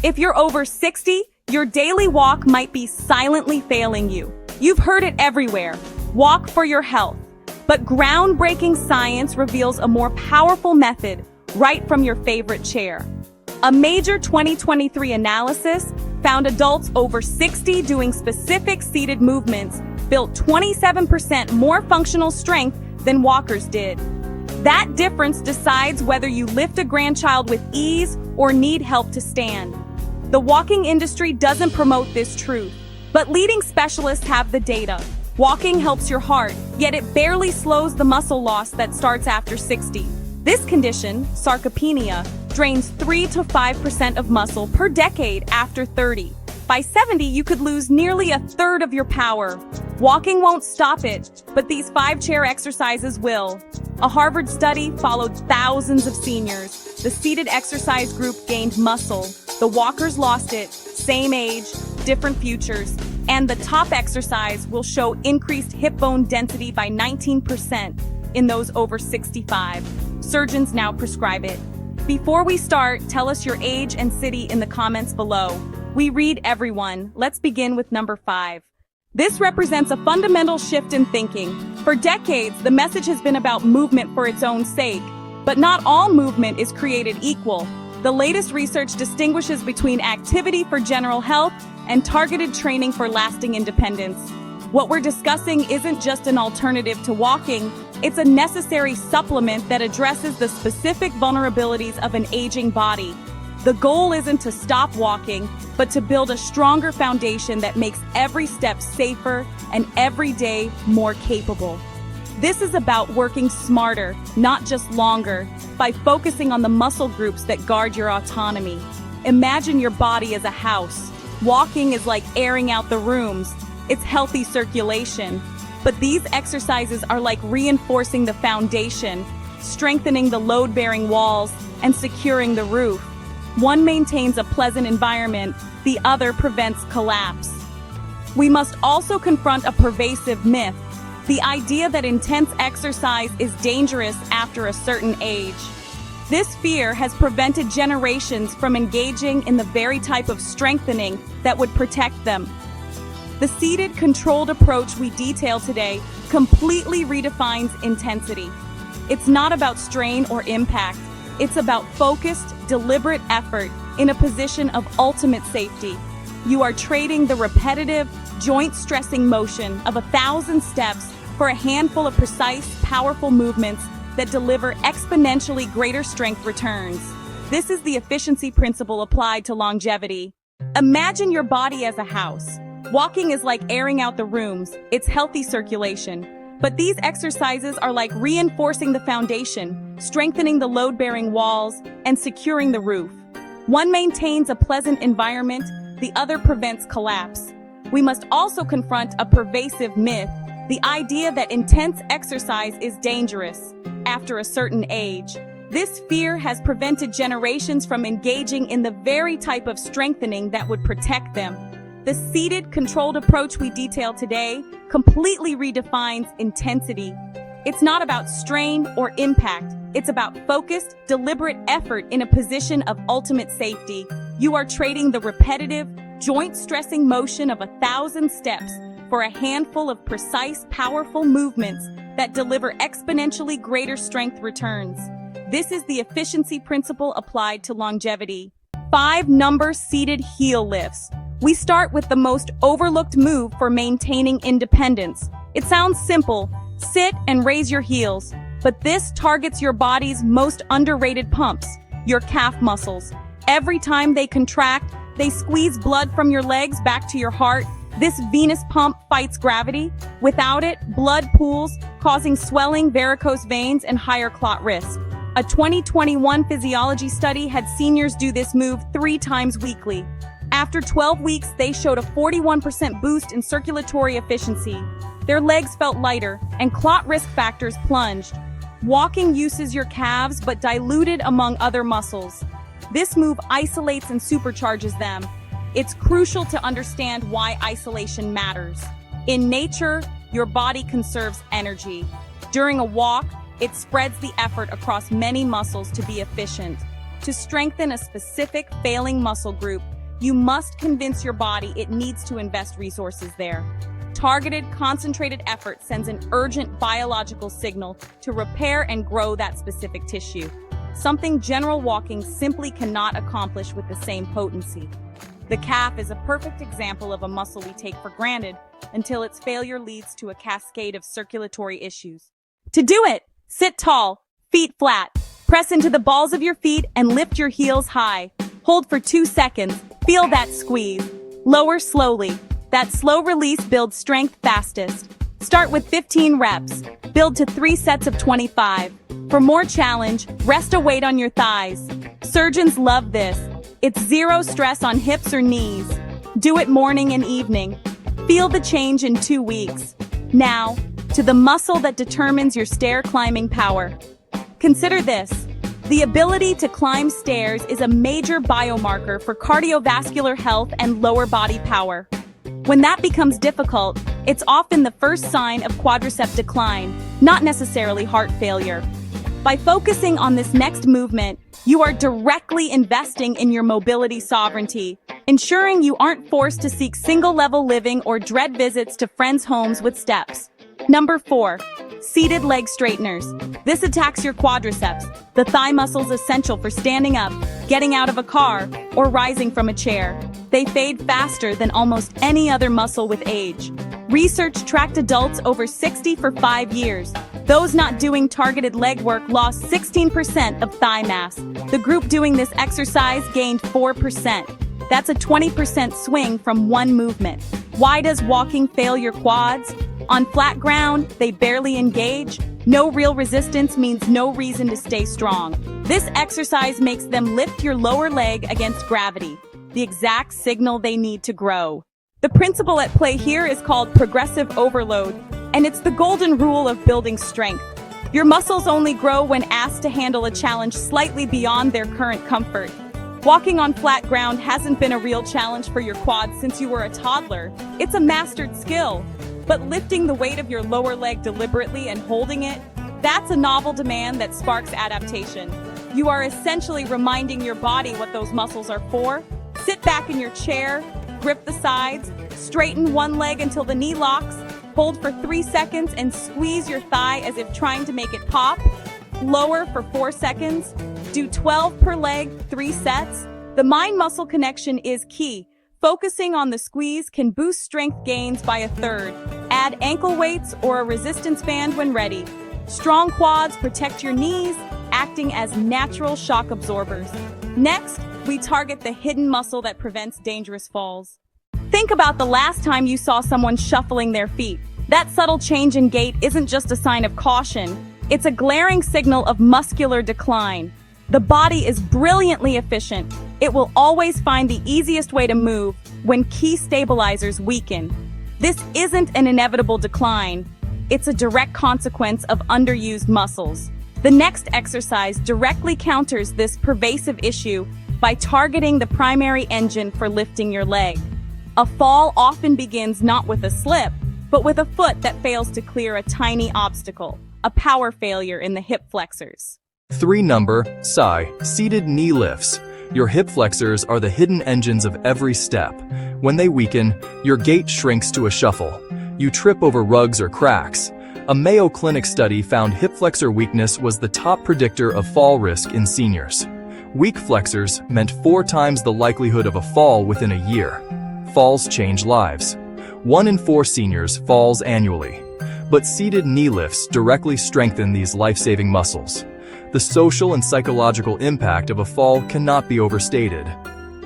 If you're over 60, your daily walk might be silently failing you. You've heard it everywhere. Walk for your health. But groundbreaking science reveals a more powerful method right from your favorite chair. A major 2023 analysis found adults over 60 doing specific seated movements built 27% more functional strength than walkers did. That difference decides whether you lift a grandchild with ease or need help to stand. The walking industry doesn't promote this truth, but leading specialists have the data. Walking helps your heart, yet it barely slows the muscle loss that starts after 60. This condition, sarcopenia, drains 3 to 5% of muscle per decade after 30. By 70, you could lose nearly a third of your power. Walking won't stop it, but these 5-chair exercises will. A Harvard study followed thousands of seniors. The seated exercise group gained muscle. The walkers lost it. Same age, different futures. And the top exercise will show increased hip bone density by 19% in those over 65. Surgeons now prescribe it. Before we start, tell us your age and city in the comments below. We read everyone. Let's begin with number 5. This represents a fundamental shift in thinking. For decades, the message has been about movement for its own sake. But not all movement is created equal. The latest research distinguishes between activity for general health and targeted training for lasting independence. What we're discussing isn't just an alternative to walking, it's a necessary supplement that addresses the specific vulnerabilities of an aging body. The goal isn't to stop walking, but to build a stronger foundation that makes every step safer and every day more capable. This is about working smarter, not just longer, by focusing on the muscle groups that guard your autonomy. Imagine your body as a house. Walking is like airing out the rooms. It's healthy circulation. But these exercises are like reinforcing the foundation, strengthening the load-bearing walls, and securing the roof. One maintains a pleasant environment, the other prevents collapse. We must also confront a pervasive myth, the idea that intense exercise is dangerous after a certain age. This fear has prevented generations from engaging in the very type of strengthening that would protect them. The seated, controlled approach we detail today completely redefines intensity. It's not about strain or impact. It's about focused, deliberate effort in a position of ultimate safety. You are trading the repetitive, joint-stressing motion of 1,000 steps for a handful of precise, powerful movements that deliver exponentially greater strength returns. This is the efficiency principle applied to longevity. Imagine your body as a house. Walking is like airing out the rooms. It's healthy circulation. But these exercises are like reinforcing the foundation, strengthening the load-bearing walls, and securing the roof. One maintains a pleasant environment, the other prevents collapse. We must also confront a pervasive myth, the idea that intense exercise is dangerous after a certain age. This fear has prevented generations from engaging in the very type of strengthening that would protect them. The seated, controlled approach we detail today completely redefines intensity. It's not about strain or impact. It's about focused, deliberate effort in a position of ultimate safety. You are trading the repetitive, joint-stressing motion of 1,000 steps for a handful of precise, powerful movements that deliver exponentially greater strength returns. This is the efficiency principle applied to longevity. 5 number seated heel lifts. We start with the most overlooked move for maintaining independence. It sounds simple, sit and raise your heels, but this targets your body's most underrated pumps, your calf muscles. Every time they contract, they squeeze blood from your legs back to your heart. This venous pump fights gravity. Without it, blood pools, causing swelling, varicose veins, and higher clot risk. A 2021 physiology study had seniors do this move 3 times weekly. After 12 weeks, they showed a 41% boost in circulatory efficiency. Their legs felt lighter, and clot risk factors plunged. Walking uses your calves, but diluted among other muscles. This move isolates and supercharges them. It's crucial to understand why isolation matters. In nature, your body conserves energy. During a walk, it spreads the effort across many muscles to be efficient. To strengthen a specific failing muscle group, you must convince your body it needs to invest resources there. Targeted, concentrated effort sends an urgent biological signal to repair and grow that specific tissue, something general walking simply cannot accomplish with the same potency. The calf is a perfect example of a muscle we take for granted until its failure leads to a cascade of circulatory issues. To do it, sit tall, feet flat, press into the balls of your feet and lift your heels high. Hold for 2 seconds, feel that squeeze. Lower slowly. That slow release builds strength fastest. Start with 15 reps. Build to 3 sets of 25. For more challenge, rest a weight on your thighs. Surgeons love this. It's zero stress on hips or knees. Do it morning and evening. Feel the change in 2 weeks. Now, to the muscle that determines your stair climbing power. Consider this. The ability to climb stairs is a major biomarker for cardiovascular health and lower body power. When that becomes difficult, it's often the first sign of quadricep decline, not necessarily heart failure. By focusing on this next movement, you are directly investing in your mobility sovereignty, ensuring you aren't forced to seek single-level living or dread visits to friends' homes with steps. Number 4. Seated leg straighteners. This attacks your quadriceps, the thigh muscles essential for standing up, getting out of a car, or rising from a chair. They fade faster than almost any other muscle with age. Research tracked adults over 60 for 5 years. Those not doing targeted leg work lost 16% of thigh mass. The group doing this exercise gained 4%. That's a 20% swing from one movement. Why does walking fail your quads? On flat ground, they barely engage. No real resistance means no reason to stay strong. This exercise makes them lift your lower leg against gravity, the exact signal they need to grow. The principle at play here is called progressive overload, and it's the golden rule of building strength. Your muscles only grow when asked to handle a challenge slightly beyond their current comfort. Walking on flat ground hasn't been a real challenge for your quads since you were a toddler. It's a mastered skill. But lifting the weight of your lower leg deliberately and holding it, that's a novel demand that sparks adaptation. You are essentially reminding your body what those muscles are for. Sit back in your chair, grip the sides, straighten one leg until the knee locks, hold for 3 seconds and squeeze your thigh as if trying to make it pop. Lower for 4 seconds. Do 12 per leg, 3 sets. The mind-muscle connection is key. Focusing on the squeeze can boost strength gains by 1/3. Add ankle weights or a resistance band when ready. Strong quads protect your knees, acting as natural shock absorbers. Next, we target the hidden muscle that prevents dangerous falls. Think about the last time you saw someone shuffling their feet. That subtle change in gait isn't just a sign of caution. It's a glaring signal of muscular decline. The body is brilliantly efficient. It will always find the easiest way to move when key stabilizers weaken. This isn't an inevitable decline. It's a direct consequence of underused muscles. The next exercise directly counters this pervasive issue by targeting the primary engine for lifting your leg. A fall often begins not with a slip, but with a foot that fails to clear a tiny obstacle, a power failure in the hip flexors. 3 number, SI, seated knee lifts. Your hip flexors are the hidden engines of every step. When they weaken, your gait shrinks to a shuffle. You trip over rugs or cracks. A Mayo Clinic study found hip flexor weakness was the top predictor of fall risk in seniors. Weak flexors meant 4 times the likelihood of a fall within a year. Falls change lives. 1 in 4 seniors falls annually. But seated knee lifts directly strengthen these life-saving muscles. The social and psychological impact of a fall cannot be overstated.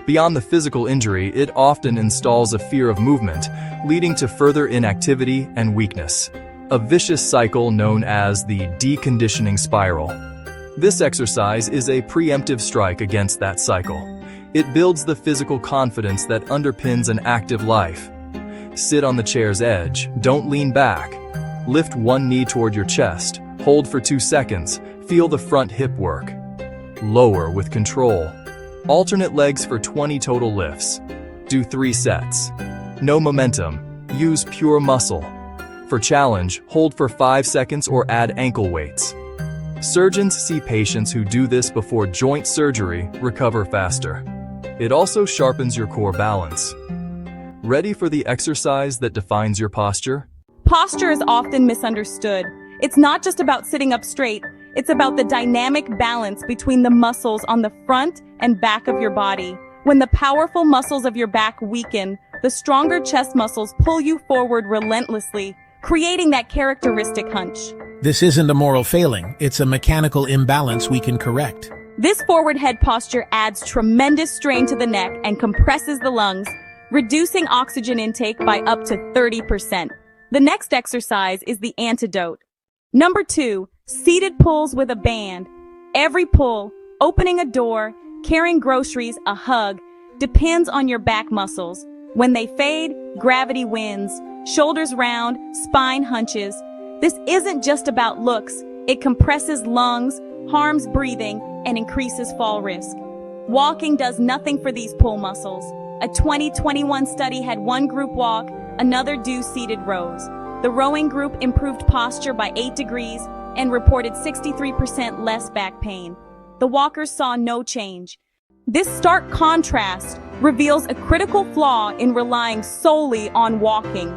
Beyond the physical injury, it often installs a fear of movement, leading to further inactivity and weakness. A vicious cycle known as the deconditioning spiral. This exercise is a preemptive strike against that cycle. It builds the physical confidence that underpins an active life. Sit on the chair's edge, don't lean back. Lift one knee toward your chest, hold for 2 seconds, feel the front hip work. Lower with control. Alternate legs for 20 total lifts. Do 3 sets. No momentum, use pure muscle. For challenge, hold for 5 seconds or add ankle weights. Surgeons see patients who do this before joint surgery recover faster. It also sharpens your core balance. Ready for the exercise that defines your posture? Posture is often misunderstood. It's not just about sitting up straight. It's about the dynamic balance between the muscles on the front and back of your body. When the powerful muscles of your back weaken, the stronger chest muscles pull you forward relentlessly, creating that characteristic hunch. This isn't a moral failing, it's a mechanical imbalance we can correct. This forward head posture adds tremendous strain to the neck and compresses the lungs, reducing oxygen intake by up to 30%. The next exercise is the antidote. Number 2, seated pulls with a band. Every pull, opening a door, carrying groceries, a hug, depends on your back muscles. When they fade, gravity wins, shoulders round, spine hunches. This isn't just about looks. It compresses lungs, harms breathing, and increases fall risk. Walking does nothing for these pull muscles. A 2021 study had one group walk, another do seated rows. The rowing group improved posture by 8 degrees and reported 63% less back pain. The walkers saw no change. This stark contrast reveals a critical flaw in relying solely on walking.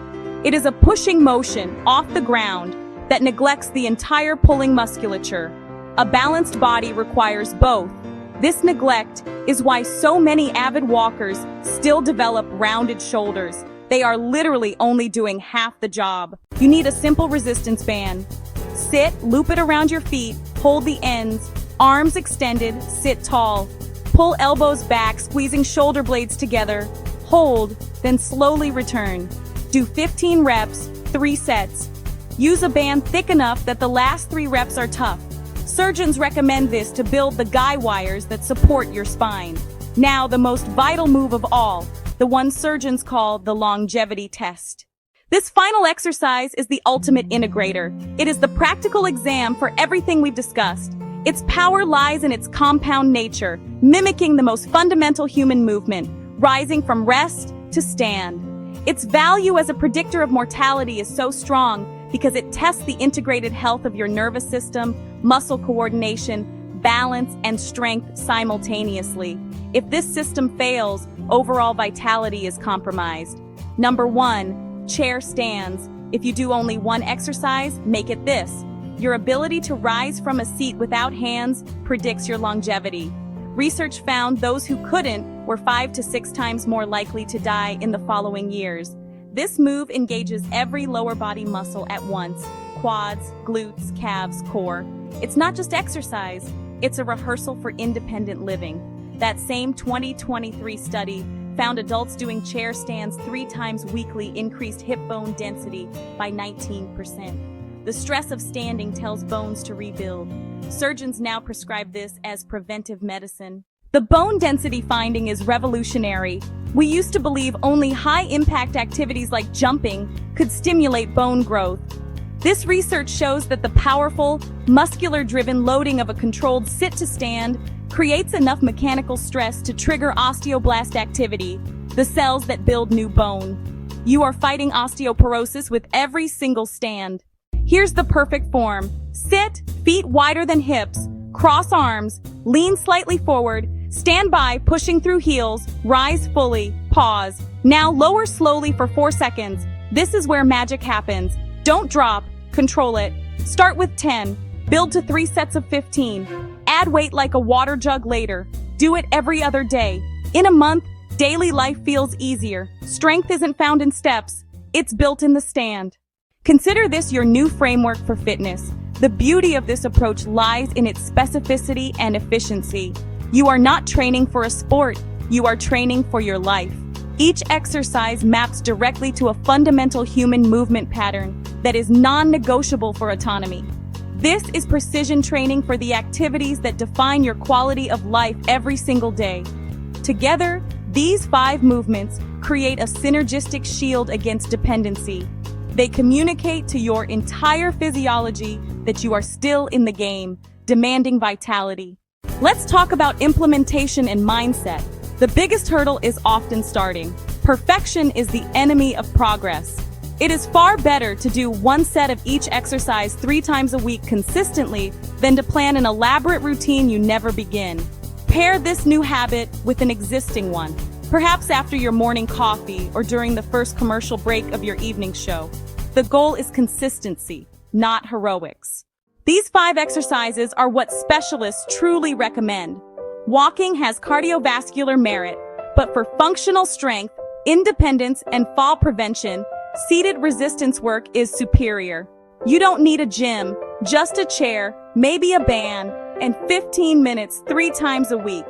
It is a pushing motion off the ground that neglects the entire pulling musculature. A balanced body requires both. This neglect is why so many avid walkers still develop rounded shoulders. They are literally only doing half the job. You need a simple resistance band. Sit, loop it around your feet, hold the ends, arms extended, sit tall. Pull elbows back, squeezing shoulder blades together. Hold, then slowly return. Do 15 reps, 3 sets. Use a band thick enough that the last 3 reps are tough. Surgeons recommend this to build the guy wires that support your spine. Now, the most vital move of all, the one surgeons call the longevity test. This final exercise is the ultimate integrator. It is the practical exam for everything we've discussed. Its power lies in its compound nature, mimicking the most fundamental human movement, rising from rest to stand. Its value as a predictor of mortality is so strong because it tests the integrated health of your nervous system, muscle coordination, balance, and strength simultaneously. If this system fails, overall vitality is compromised. Number 1, chair stands. If you do only one exercise, make it this. Your ability to rise from a seat without hands predicts your longevity. Research found those who couldn't were 5 to 6 times more likely to die in the following years. This move engages every lower body muscle at once: quads, glutes, calves, core. It's not just exercise, it's a rehearsal for independent living. That same 2023 study found adults doing chair stands 3 times weekly increased hip bone density by 19%. The stress of standing tells bones to rebuild. Surgeons now prescribe this as preventive medicine. The bone density finding is revolutionary. We used to believe only high-impact activities like jumping could stimulate bone growth. This research shows that the powerful, muscular-driven loading of a controlled sit-to-stand creates enough mechanical stress to trigger osteoblast activity, the cells that build new bone. You are fighting osteoporosis with every single stand. Here's the perfect form. Sit, feet wider than hips, cross arms, lean slightly forward, stand by, pushing through heels, rise fully, pause. Now lower slowly for 4 seconds. This is where magic happens. Don't drop, control it. Start with 10, build to 3 sets of 15. Add weight like a water jug later. Do it every other day. In a month, daily life feels easier. Strength isn't found in steps, it's built in the stand. Consider this your new framework for fitness. The beauty of this approach lies in its specificity and efficiency. You are not training for a sport, you are training for your life. Each exercise maps directly to a fundamental human movement pattern that is non-negotiable for autonomy. This is precision training for the activities that define your quality of life every single day. Together, these 5 movements create a synergistic shield against dependency. They communicate to your entire physiology that you are still in the game, demanding vitality. Let's talk about implementation and mindset. The biggest hurdle is often starting. Perfection is the enemy of progress. It is far better to do one set of each exercise 3 times a week consistently than to plan an elaborate routine you never begin. Pair this new habit with an existing one, perhaps after your morning coffee or during the first commercial break of your evening show. The goal is consistency, not heroics. These 5 exercises are what specialists truly recommend. Walking has cardiovascular merit, but for functional strength, independence, and fall prevention, seated resistance work is superior. You don't need a gym, just a chair, maybe a band, and 15 minutes 3 times a week.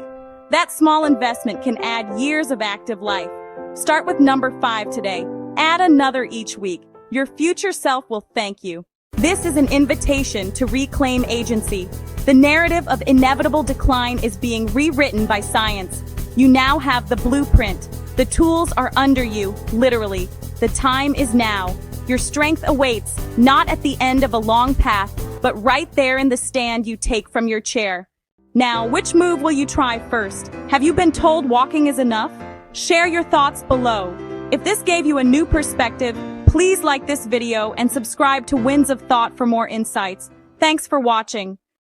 That small investment can add years of active life. Start with number 5 today. Add another each week. Your future self will thank you. This is an invitation to reclaim agency. The narrative of inevitable decline is being rewritten by science. You now have the blueprint. The tools are under you, literally. The time is now. Your strength awaits, not at the end of a long path, but right there in the stand you take from your chair. Now, which move will you try first? Have you been told walking is enough? Share your thoughts below. If this gave you a new perspective, please like this video and subscribe to Winds of Thought for more insights. Thanks for watching.